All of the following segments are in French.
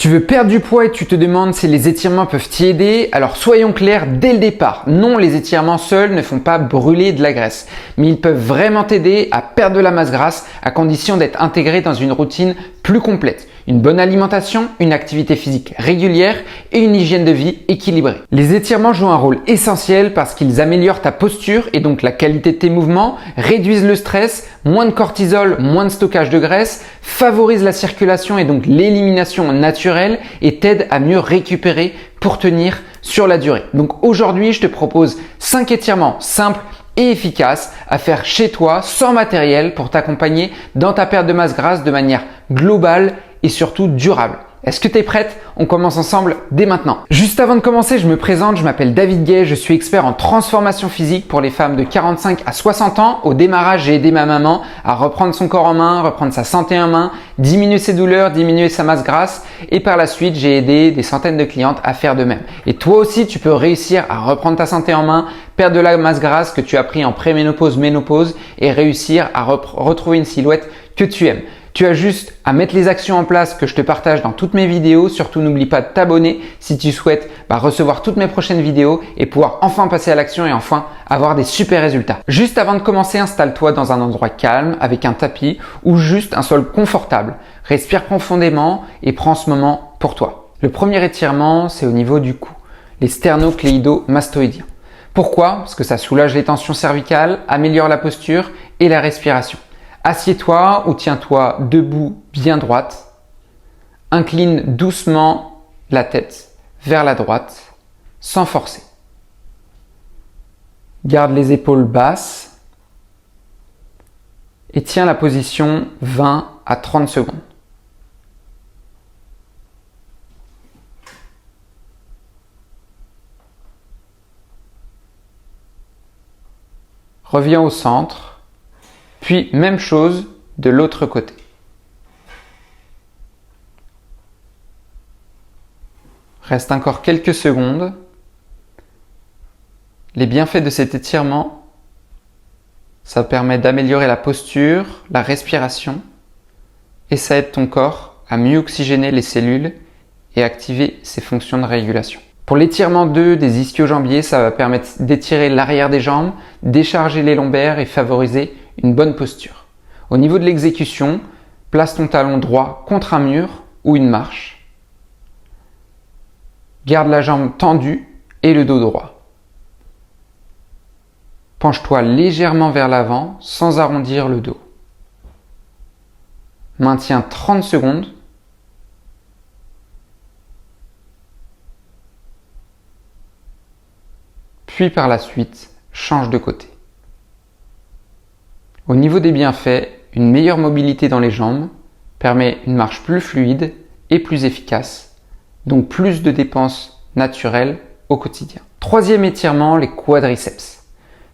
Tu veux perdre du poids et tu te demandes si les étirements peuvent t'y aider? Alors soyons clairs dès le départ. Non, les étirements seuls ne font pas brûler de la graisse, mais ils peuvent vraiment t'aider à perdre de la masse grasse à condition d'être intégré dans une routine plus complète. Une bonne alimentation, une activité physique régulière et une hygiène de vie équilibrée. Les étirements jouent un rôle essentiel parce qu'ils améliorent ta posture et donc la qualité de tes mouvements, réduisent le stress, moins de cortisol, moins de stockage de graisse, favorisent la circulation et donc l'élimination naturelle et t'aident à mieux récupérer pour tenir sur la durée. Donc aujourd'hui, je te propose 5 étirements simples et efficaces à faire chez toi sans matériel pour t'accompagner dans ta perte de masse grasse de manière globale et surtout durable. Est-ce que tu es prête? On commence ensemble dès maintenant. Juste avant de commencer, je me présente, je m'appelle David Gay, je suis expert en transformation physique pour les femmes de 45 à 60 ans. Au démarrage, j'ai aidé ma maman à reprendre son corps en main, reprendre sa santé en main, diminuer ses douleurs, diminuer sa masse grasse et par la suite, j'ai aidé des centaines de clientes à faire de même. Et toi aussi, tu peux réussir à reprendre ta santé en main, perdre de la masse grasse que tu as pris en préménopause, ménopause et réussir à retrouver une silhouette que tu aimes. Tu as juste à mettre les actions en place que je te partage dans toutes mes vidéos. Surtout, n'oublie pas de t'abonner si tu souhaites recevoir toutes mes prochaines vidéos et pouvoir enfin passer à l'action et enfin avoir des super résultats. Juste avant de commencer, installe-toi dans un endroit calme avec un tapis ou juste un sol confortable. Respire profondément et prends ce moment pour toi. Le premier étirement, c'est au niveau du cou, les sternocléido-mastoïdiens. Pourquoi? Parce que ça soulage les tensions cervicales, améliore la posture et la respiration. Assieds-toi ou tiens-toi debout bien droite. Incline doucement la tête vers la droite sans forcer. Garde les épaules basses et tiens la position 20 à 30 secondes. Reviens au centre. Puis, même chose de l'autre côté. Reste encore quelques secondes. Les bienfaits de cet étirement, ça permet d'améliorer la posture, la respiration et ça aide ton corps à mieux oxygéner les cellules et activer ses fonctions de régulation. Pour l'étirement 2 des ischio-jambiers, ça va permettre d'étirer l'arrière des jambes, décharger les lombaires et favoriser une bonne posture. Au niveau de l'exécution, place ton talon droit contre un mur ou une marche. Garde la jambe tendue et le dos droit. Penche-toi légèrement vers l'avant sans arrondir le dos. Maintiens 30 secondes. Puis par la suite, change de côté. Au niveau des bienfaits, une meilleure mobilité dans les jambes permet une marche plus fluide et plus efficace, donc plus de dépenses naturelles au quotidien. Troisième étirement, les quadriceps.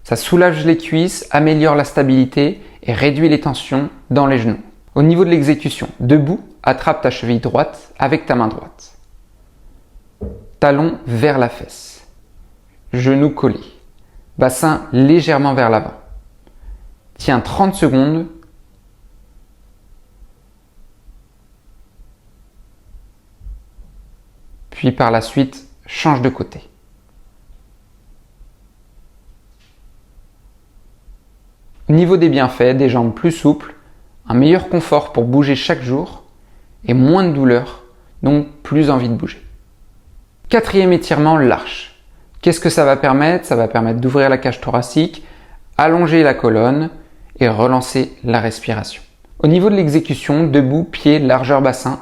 Ça soulage les cuisses, améliore la stabilité et réduit les tensions dans les genoux. Au niveau de l'exécution, debout, attrape ta cheville droite avec ta main droite. Talon vers la fesse. Genoux collés. Bassin légèrement vers l'avant. Tiens 30 secondes. Puis par la suite, change de côté. Au niveau des bienfaits, des jambes plus souples, un meilleur confort pour bouger chaque jour et moins de douleur, donc plus envie de bouger. Quatrième étirement, l'arche. Qu'est-ce que ça va permettre? Ça va permettre d'ouvrir la cage thoracique, allonger la colonne et relancer la respiration. Au niveau de l'exécution, debout, pied, largeur bassin.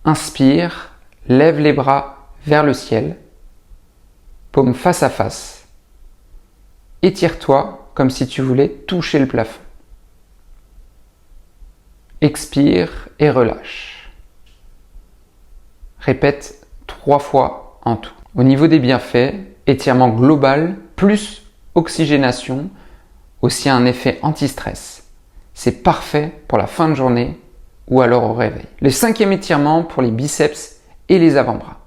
Inspire, lève les bras vers le ciel, paume face à face. Étire-toi comme si tu voulais toucher le plafond. Expire et relâche. Répète 3 fois en tout. Au niveau des bienfaits, étirement global plus oxygénation, aussi un effet anti-stress. C'est parfait pour la fin de journée ou alors au réveil. Le cinquième étirement pour les biceps et les avant-bras.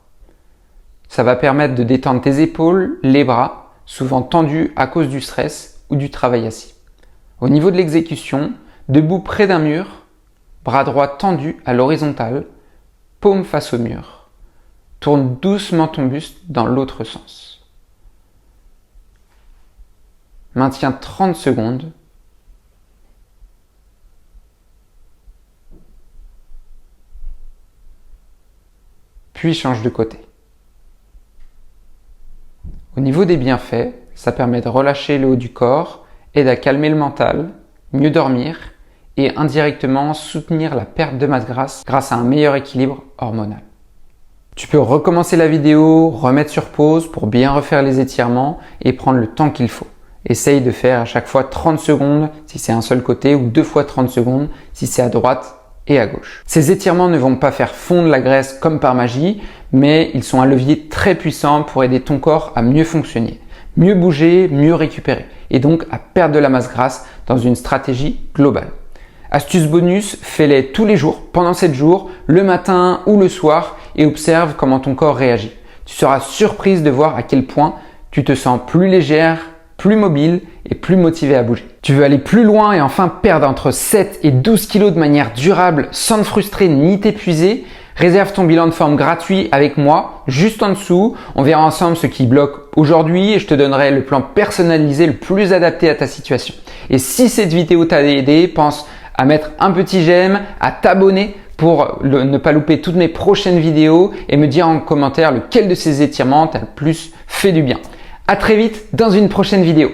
Ça va permettre de détendre tes épaules, les bras, souvent tendus à cause du stress ou du travail assis. Au niveau de l'exécution, debout près d'un mur, bras droit tendu à l'horizontale, paume face au mur. Tourne doucement ton buste dans l'autre sens. Maintiens 30 secondes. Puis change de côté. Au niveau des bienfaits, ça permet de relâcher le haut du corps, aide à calmer le mental, mieux dormir et indirectement soutenir la perte de masse grasse grâce à un meilleur équilibre hormonal. Tu peux recommencer la vidéo, remettre sur pause pour bien refaire les étirements et prendre le temps qu'il faut. Essaye de faire à chaque fois 30 secondes si c'est un seul côté ou 2 fois 30 secondes si c'est à droite et à gauche. Ces étirements ne vont pas faire fondre la graisse comme par magie, mais ils sont un levier très puissant pour aider ton corps à mieux fonctionner, mieux bouger, mieux récupérer et donc à perdre de la masse grasse dans une stratégie globale. Astuce bonus, fais-les tous les jours, pendant 7 jours, le matin ou le soir et observe comment ton corps réagit. Tu seras surprise de voir à quel point tu te sens plus légère, plus mobile et plus motivé à bouger. Tu veux aller plus loin et enfin perdre entre 7 et 12 kilos de manière durable sans te frustrer ni t'épuiser? Réserve ton bilan de forme gratuit avec moi, juste en dessous. On verra ensemble ce qui bloque aujourd'hui et je te donnerai le plan personnalisé le plus adapté à ta situation. Et si cette vidéo t'a aidé, pense à mettre un petit j'aime, à t'abonner pour ne pas louper toutes mes prochaines vidéos et me dire en commentaire lequel de ces étirements t'a le plus fait du bien. À très vite dans une prochaine vidéo.